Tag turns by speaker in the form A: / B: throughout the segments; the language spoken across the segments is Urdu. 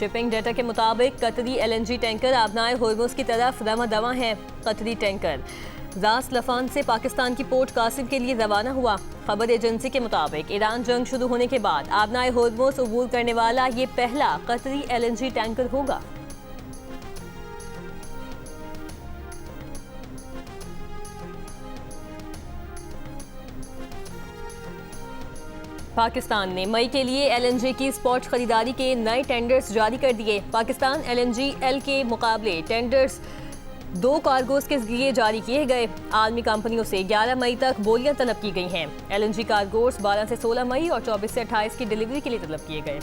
A: شپنگ ڈیٹا کے مطابق قطری LNG ٹینکر آبنائے ہرمز کی طرف رواں دواں ہے۔ قطری ٹینکر راس لفان سے پاکستان کی پورٹ قاسم کے لیے روانہ ہوا۔ خبر ایجنسی کے مطابق ایران جنگ شروع ہونے کے بعد آبنائے ہرمز عبور کرنے والا یہ پہلا قطری LNG ٹینکر ہوگا۔ پاکستان نے مئی کے لیے LNG کی اسپاٹ خریداری کے نئے ٹینڈرز جاری کر دیے۔ پاکستان LNG ایل کے مقابلے ٹینڈرز 2 کارگوز کے لیے جاری کیے گئے۔ عالمی کمپنیوں سے 11 مئی تک بولیاں طلب کی گئی ہیں۔ LNG کارگوز 12 سے 16 مئی اور 24 سے 28 کی ڈیلیوری کے لیے طلب کیے گئے۔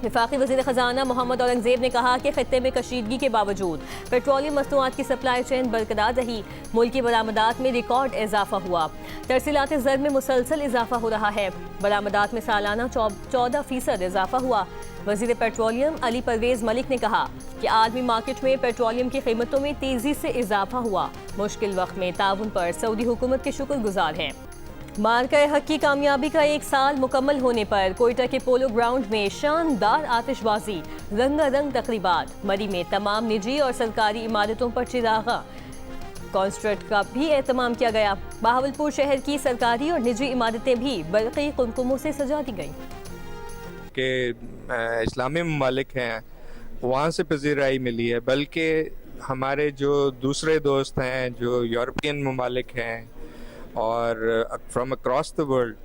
A: وفاقی وزیر خزانہ محمد اورنگزیب نے کہا کہ خطے میں کشیدگی کے باوجود پیٹرولیم مصنوعات کی سپلائی چین برقرار رہی۔ ملکی برآمدات میں ریکارڈ اضافہ ہوا۔ ترسیلات زر میں مسلسل اضافہ ہو رہا ہے۔ برآمدات میں سالانہ 14% اضافہ ہوا۔ وزیر پیٹرولیم علی پرویز ملک نے کہا کہ عالمی مارکیٹ میں پیٹرولیم کی قیمتوں میں تیزی سے اضافہ ہوا۔ مشکل وقت میں تعاون پر سعودی حکومت کے شکر گزار ہیں۔ مارکہ حق کی کامیابی کا 1 سال مکمل ہونے پر کوئٹہ کے پولو گراؤنڈ میں شاندار آتش بازی، رنگا رنگ تقریبات، مری میں تمام نجی اور سرکاری عمارتوں پر چراغاں کانسرٹ کا بھی اہتمام کیا گیا۔ بہاولپور شہر کی سرکاری اور نجی عمارتیں بھی برقی قمقموں سے سجا دی گئیں۔
B: کہ اسلامی ممالک ہیں وہاں سے پذیرائی ملی ہے، بلکہ ہمارے جو دوسرے دوست ہیں جو یورپین ممالک ہیں اور from across the world,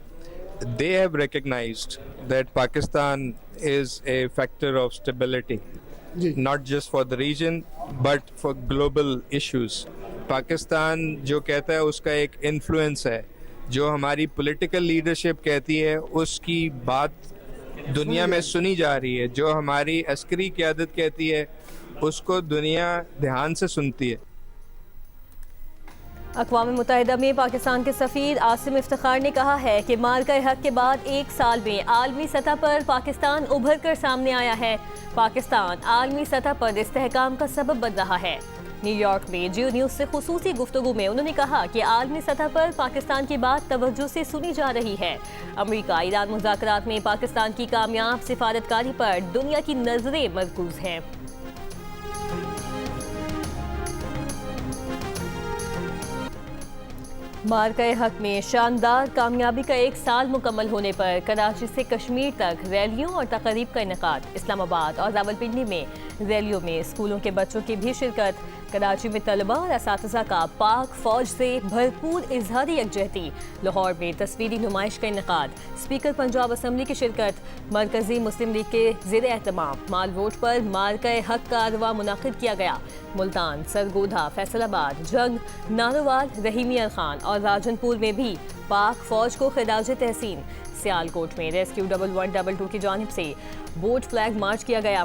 B: they have recognized that Pakistan is a factor of stability, not just for the region but for global issues. Pakistan جو کہتا ہے اس کا ایک انفلوئنس ہے، جو ہماری پولیٹیکل لیڈرشپ کہتی ہے اس کی بات دنیا میں سنی جا رہی ہے، جو ہماری عسکری قیادت کہتی ہے اس کو دنیا دھیان سے سنتی ہے۔
A: اقوام متحدہ میں پاکستان کے سفیر عاصم افتخار نے کہا ہے کہ مارکہ حق کے بعد 1 سال میں عالمی سطح پر پاکستان ابھر کر سامنے آیا ہے۔ پاکستان عالمی سطح پر استحکام کا سبب بن رہا ہے۔ نیو یارک میں جیو نیوز سے خصوصی گفتگو میں انہوں نے کہا کہ عالمی سطح پر پاکستان کی بات توجہ سے سنی جا رہی ہے۔ امریکہ ایران مذاکرات میں پاکستان کی کامیاب سفارتکاری پر دنیا کی نظریں مرکوز ہیں۔ مارکہ حق میں شاندار کامیابی کا 1 سال مکمل ہونے پر کراچی سے کشمیر تک ریلیوں اور تقاریب کا انعقاد۔ اسلام آباد اور راولپنڈی میں ریلیوں میں اسکولوں کے بچوں کی بھی شرکت۔ کراچی میں طلبہ اور اساتذہ کا پاک فوج سے بھرپور اظہار یکجہتی۔ لاہور میں تصویری نمائش کا انعقاد۔ اسپیکر پنجاب اسمبلی کی شرکت۔ مرکزی مسلم لیگ کے زیر اہتمام مال روڈ پر مارکہ حق کارواں منعقد کیا گیا۔ ملتان، سرگودھا، فیصل آباد، جنگ، ناروال، رحیمی خان اور راجن پور میں بھی پاک فوج کو خراج تحسین۔ سیالکوٹ میں ریسکیو 1122 کی جانب سے بوٹ فلیگ مارچ کیا گیا۔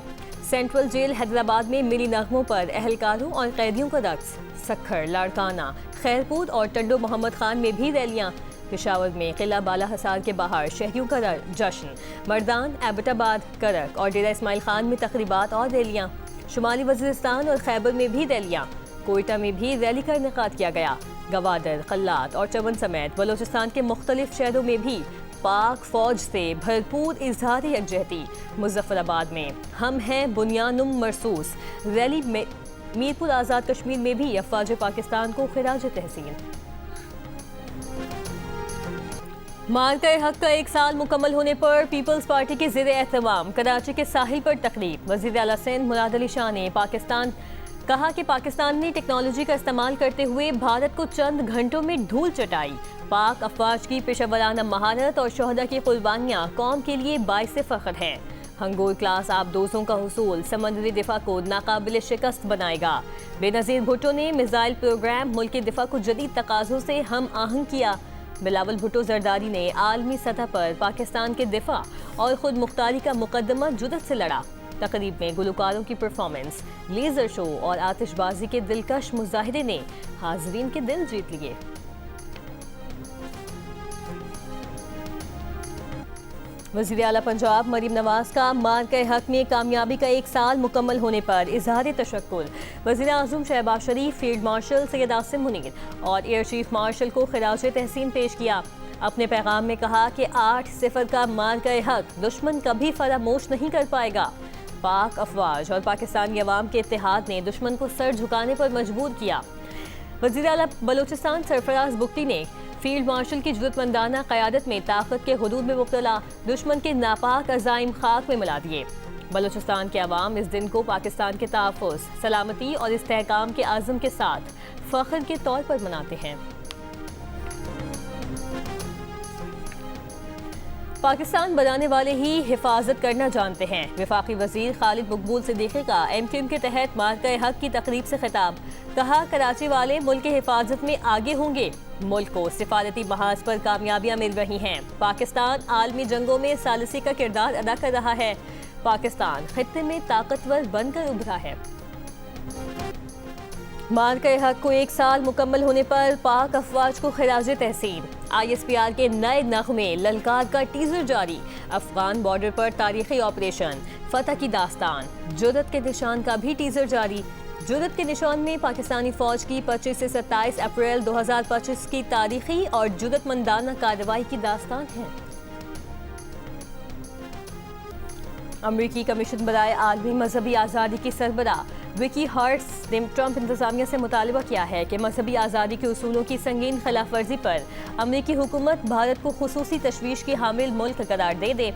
A: سینٹرل جیل حیدرآباد میں ملی نغموں پر اہلکاروں اور قیدیوں کا رقص۔ سکھر، لاڑکانہ، خیرپور اور ٹنڈو محمد خان میں بھی ریلیاں۔ پشاور میں قلعہ بالا حصار کے باہر شہریوں کا جشن۔ مردان، ایبٹ آباد، کرک اور ڈیرہ اسماعیل خان میں تقریبات اور ریلیاں۔ شمالی وزیرستان اور خیبر میں بھی ریلیاں۔ کوئٹہ میں بھی ریلی کا انعقاد کیا گیا۔ گوادر، قلات اور چمن سمیت بلوچستان کے مختلف شہروں میں بھی پاک فوج سے بھرپور اظہار یکجہتی۔ مظفر آباد میں ہم ہیں بنیانم مرصوص ریلی میں میرپور آزاد کشمیر میں بھی افواج پاکستان کو خراج تحسین۔ مارکہ حق کا 1 سال مکمل ہونے پر پیپلز پارٹی کے زیر اہتمام کراچی کے ساحل پر تقریب۔ وزیر اعلیٰ سندھ مراد علی شاہ نے کہا کہ پاکستان نے ٹیکنالوجی کا استعمال کرتے ہوئے بھارت کو چند گھنٹوں میں دھول چٹائی۔ پاک افواج کی پیشہ ورانہ مہارت اور شہداء کی قربانیاں قوم کے لیے باعث فخر ہیں۔ ہنگور کلاس آبدوزوں کا حصول سمندری دفاع کو ناقابل شکست بنائے گا۔ بے نظیر بھٹو نے میزائل پروگرام ملک کے دفاع کو جدید تقاضوں سے ہم آہنگ کیا۔ بلاول بھٹو زرداری نے عالمی سطح پر پاکستان کے دفاع اور خود مختاری کا مقدمہ جرأت سے لڑا۔ تقریب میں گلوکاروں کی پرفارمنس، لیزر شو اور آتش بازی کے دلکش مظاہرے نے حاضرین کے دل جیت لیے۔ وزیر اعلیٰ پنجاب مریم نواز کا مارکہ حق میں کامیابی کا 1 سال مکمل ہونے پر اظہار تشکر۔ وزیر اعظم شہباز شریف، فیلڈ مارشل سید عاصم منیر اور ایئر چیف مارشل کو خراج تحسین پیش کیا۔ اپنے پیغام میں کہا کہ 8-0 کا مارکہ حق دشمن کبھی فراموش نہیں کر پائے گا۔ پاک افواج اور پاکستانی عوام کے اتحاد نے دشمن کو سر جھکانے پر مجبور کیا۔ وزیر اعلیٰ بلوچستان سرفراز بگٹی نے فیلڈ مارشل کی جرأت مندانہ قیادت میں طاقت کے حدود میں مبتلا دشمن کے ناپاک عزائم خاک میں ملا دیے۔ بلوچستان کے عوام اس دن کو پاکستان کے تحفظ، سلامتی اور استحکام کے عزم کے ساتھ فخر کے طور پر مناتے ہیں۔ پاکستان بنانے والے ہی حفاظت کرنا جانتے ہیں۔ وفاقی وزیر خالد مقبول صدیقی کا MQM کے تحت مارکہ حق کی تقریب سے خطاب۔ کہا کراچی والے ملک کی حفاظت میں آگے ہوں گے۔ ملک کو سفارتی محاذ پر کامیابیاں مل رہی ہیں۔ پاکستان عالمی جنگوں میں ثالثی کا کردار ادا کر رہا ہے۔ پاکستان خطے میں طاقتور بن کر ابھرا ہے۔ مارکہ حق کو 1 سال مکمل ہونے پر پاک افواج کو خراج تحسین۔ ISPR کے نئے نغمے للکار کا ٹیزر جاری۔ افغان بارڈر پر تاریخی آپریشن فتح کی داستان جرأت کے نشان کا بھی ٹیزر جاری۔ جرأت کے نشان میں پاکستانی فوج کی 25 سے 27 اپریل 2025 کی تاریخی اور جرأت مندانہ کارروائی کی داستان ہے۔ امریکی کمیشن برائے عالمی مذہبی آزادی کی سربراہ وکی ہارٹس نے ٹرمپ انتظامیہ سے مطالبہ کیا ہے کہ مذہبی آزادی کے اصولوں کی سنگین خلاف ورزی پر امریکی حکومت بھارت کو خصوصی تشویش کی حامل ملک قرار دے۔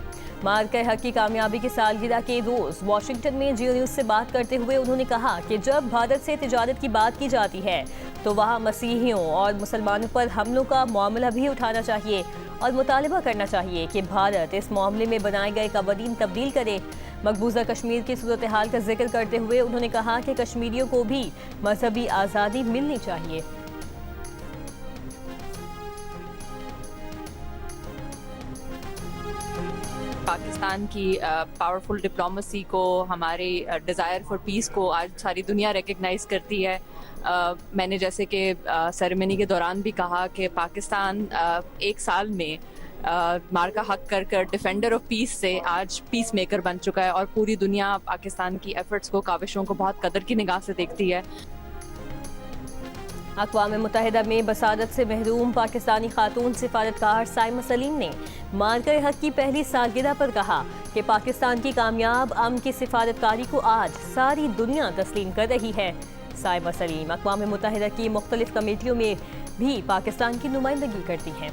A: مارکہ حق کی کامیابی کی سالگرہ کے روز واشنگٹن میں جیو نیوز سے بات کرتے ہوئے انہوں نے کہا کہ جب بھارت سے تجارت کی بات کی جاتی ہے تو وہاں مسیحیوں اور مسلمانوں پر حملوں کا معاملہ بھی اٹھانا چاہیے اور مطالبہ کرنا چاہیے کہ بھارت اس معاملے میں بنائے گئے قوانین تبدیل کرے۔ مقبوضہ کشمیر کی صورتحال کا ذکر کرتے ہوئے انہوں نے کہا کہ کشمیریوں کو بھی مذہبی آزادی ملنی چاہیے۔
C: پاکستان کی پاورفل ڈپلومیسی کو، ہماری ڈیزائر فار پیس کو آج ساری دنیا ریکگنائز کرتی ہے۔ میں نے جیسے کہ سیریمنی کے دوران بھی کہا کہ پاکستان 1 سال میں مارکہ حق کر کر ڈیفینڈر آف پیس سے آج پیس میکر بن چکا ہے، اور پوری دنیا پاکستان کی ایفرٹس کو، کاوشوں کو بہت قدر کی نگاہ سے دیکھتی ہے۔
A: اقوام متحدہ میں بسادت سے محروم پاکستانی خاتون سفارتکار سائمہ سلیم نے مارکہ حق کی پہلی سالگرہ پر کہا کہ پاکستان کی کامیاب امن کی سفارتکاری کو آج ساری دنیا تسلیم کر رہی ہے۔ سائمہ سلیم اقوام متحدہ کی مختلف کمیٹیوں میں بھی پاکستان کی نمائندگی کرتی ہیں۔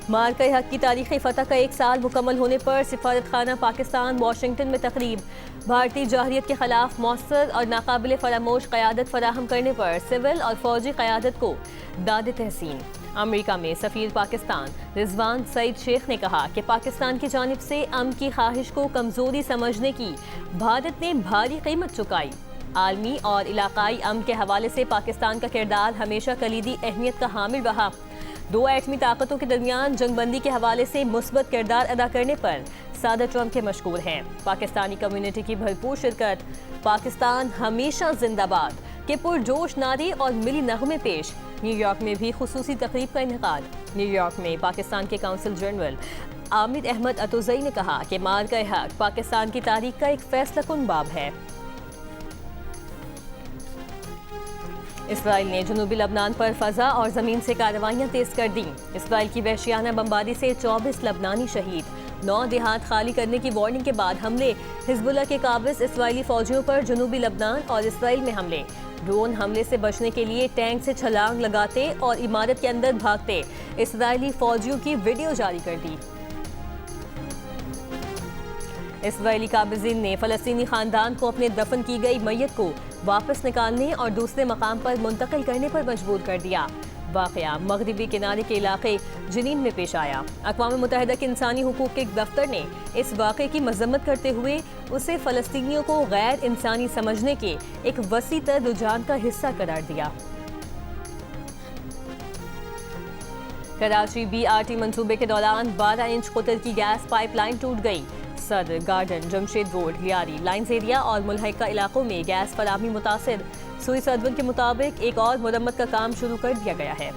A: مارکہ حق کی تاریخی فتح کا 1 سال مکمل ہونے پر سفارت خانہ پاکستان واشنگٹن میں تقریب۔ بھارتی جارحیت کے خلاف مؤثر اور ناقابل فراموش قیادت فراہم کرنے پر سول اور فوجی قیادت کو داد تحسین۔ امریکہ میں سفیر پاکستان رضوان سعید شیخ نے کہا کہ پاکستان کی جانب سے امن کی خواہش کو کمزوری سمجھنے کی بھارت نے بھاری قیمت چکائی۔ عالمی اور علاقائی امن کے حوالے سے پاکستان کا کردار ہمیشہ کلیدی اہمیت کا حامل رہا۔ 2 ایٹمی طاقتوں کے درمیان جنگ بندی کے حوالے سے مثبت کردار ادا کرنے پر صدر ٹرمپ کے مشکور ہیں۔ پاکستانی کمیونٹی کی بھرپور شرکت۔ پاکستان ہمیشہ زندہ باد کے پرجوش نعرے اور ملی نغمے پیش۔ نیو یارک میں بھی خصوصی تقریب کا انعقاد۔ نیو یارک میں پاکستان کے کونسل جنرل عامر احمد اتوزئی نے کہا کہ مارکہ حق پاکستان کی تاریخ کا ایک فیصلہ کن باب ہے۔ اسرائیل نے جنوبی لبنان پر فضا اور زمین سے کارروائیاں تیز کر دیں۔ اسرائیل کی وحشیانہ بمباری سے 24 لبنانی شہید۔ 9 دیہات خالی کرنے کی وارننگ کے بعد حملے۔ حزب اللہ کے قابض اسرائیلی فوجیوں پر جنوبی لبنان اور اسرائیل میں حملے۔ ڈرون حملے سے بچنے کے لیے ٹینک سے چھلانگ لگاتے اور عمارت کے اندر بھاگتے اسرائیلی فوجیوں کی ویڈیو جاری کر دی۔ اسرائیلی قابضین نے فلسطینی خاندان کو اپنے دفن کی گئی میت کو واپس نکالنے اور دوسرے مقام پر منتقل کرنے پر مجبور کر دیا۔ واقعہ مغربی کنارے کے علاقے جنین میں پیش آیا۔ اقوام متحدہ کے انسانی حقوق کے دفتر نے اس واقعے کی مذمت کرتے ہوئے اسے فلسطینیوں کو غیر انسانی سمجھنے کے ایک وسیع تر رجحان کا حصہ قرار دیا۔ کراچی BRT منصوبے کے دوران 12 انچ قطر کی گیس پائپ لائن ٹوٹ گئی۔ صدر garden, Jamshed road, Lyari, lines area اور ملحقہ علاقوں میں گیس فراہمی متاثر۔ سوئی صدر کے مطابق ایک اور مرمت کا کام شروع کر دیا گیا ہے۔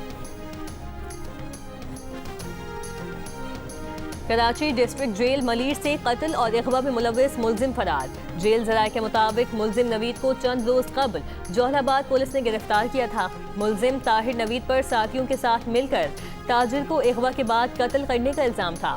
A: کراچی ڈسٹرکٹ جیل ملیر سے قتل اور اغوا میں ملوث ملزم فرار۔ جیل ذرائع کے مطابق ملزم نوید کو چند روز قبل جوہر آباد پولیس نے گرفتار کیا تھا۔ ملزم طاہر نوید پر ساتھیوں کے ساتھ مل کر تاجر کو اغوا کے بعد قتل کرنے کا الزام تھا۔